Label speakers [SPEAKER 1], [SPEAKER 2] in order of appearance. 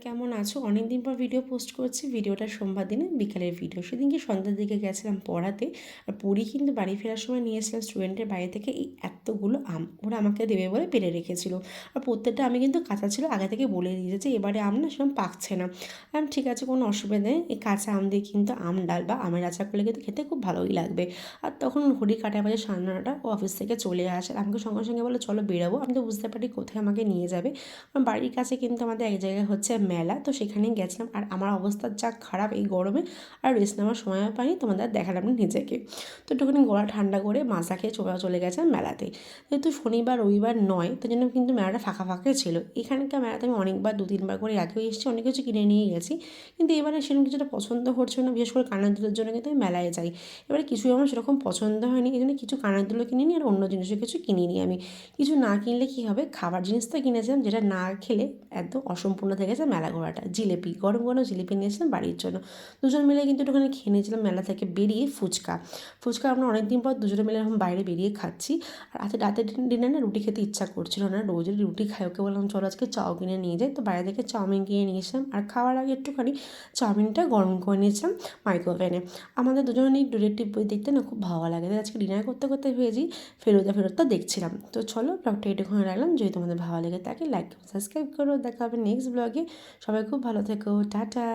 [SPEAKER 1] কেমন আছো? অনেকদিন পর ভিডিও পোস্ট করছি। ভিডিওটা সোমবার দিনে বিকালের ভিডিও। সেদিনকে সন্ধ্যার দিকে গেছিলাম পড়াতে। আর পড়ি কিন্তু বাড়ি ফেরার সময় নিয়ে এসেছিলাম স্টুডেন্টের বাড়ি থেকে এই এতগুলো আম। ওরা আমাকে দেবে বলে পেড়ে রেখেছিল। আর প্রত্যেকটা আমি কিন্তু কাঁচা ছিল, আগে থেকে বলে দিয়েছে যে এবারে আম না সেরকম পাকছে না। আমি ঠিক আছে, কোনো অসুবিধা নেই। এই কাঁচা আম দিয়ে কিন্তু আম ডাল বা আমের আচার করলে কিন্তু খেতে খুব ভালোই লাগবে। আর তখন ঘড়ি কাঁটা বাজে 9:30, ও অফিস থেকে চলে আসে। আর আমাকে সঙ্গে সঙ্গে বলে চলো বেরোবো। আমি তো বুঝতে পারি কোথায় আমাকে নিয়ে যাবে। আমার বাড়ির কাছে কিন্তু আমাদের এক জায়গায় হচ্ছে মেলা, তো সেখানেই গেছিলাম। আর আমার অবস্থা যা খারাপ এই গরমে, আর রেস্ট নেওয়ার সময় পাইনি, তোমাদের দেখালাম না নিজেকে। তো একটুখানি গলা ঠান্ডা করে মাথা খেয়ে চলে গেছিলাম মেলাতে। যেহেতু শনিবার রবিবার নয়, তাই জন্য কিন্তু মেলাটা ফাঁকা ফাঁকাই ছিল। এখানকার মেলাতে আমি অনেকবার 2-3 বার করে আগেও এসেছি, অনেক কিছু কিনে নিয়ে গেছি। কিন্তু এবারে সেরকম কিছুটা পছন্দ হচ্ছে না, বিশেষ করে কানের দুলের জন্য কিন্তু আমি মেলায় যাই। এবারে কিছুই আমার সেরকম পছন্দ হয়নি, এই জন্য কিছু কানের দুলও কিনে নিই আর অন্য জিনিসও কিছু কিনে নিই আমি। কিছু না কিনলে কী হবে, খাবার জিনিস তো কিনেছিলাম, যেটা না খেলে একদম অসম্পূর্ণ থেকে গেছে মেলা ঘোরাটা। জিলিপি, গরম গরম জিলিপি নিয়েছিলাম বাড়ির জন্য। দুজন মিলে কিন্তু একটুখানি খেয়ে নিয়েছিলাম মেলা থেকে বেরিয়ে। ফুচকা ফুচকা আমরা অনেকদিন পর দুজনে মিলে এখন বাইরে বেরিয়ে খাচ্ছি। আর রাতের ডিনারে না রুটি খেতে ইচ্ছা করছিল না, রোজ রুটি খাই। ওকে বললাম চলো আজকে চাউ কিনে নিয়ে যাই। তো বাইরে থেকে চাউমিন কিনে নিয়ে এসলাম। আর খাওয়ার আগে একটুখানি চাউমিনটা গরম করে নিয়েছিলাম মাইক্রোওভেনে। আমাদের দুজনেই ডিটেকটিভ বই দেখতে না খুব ভালো লাগে, তাই আজকে ডিনার করতে করতে ভেবেছি ফেরতটা দেখছিলাম। তো চলো ব্লগটা এটুকুখানি রাখলাম। যদি তোমাদের ভালো লেগে থাকে লাইক সাবস্ক্রাইব করো। দেখা হবে নেক্সট ব্লগে। সবাই খুব ভালো থেকো, টাটা।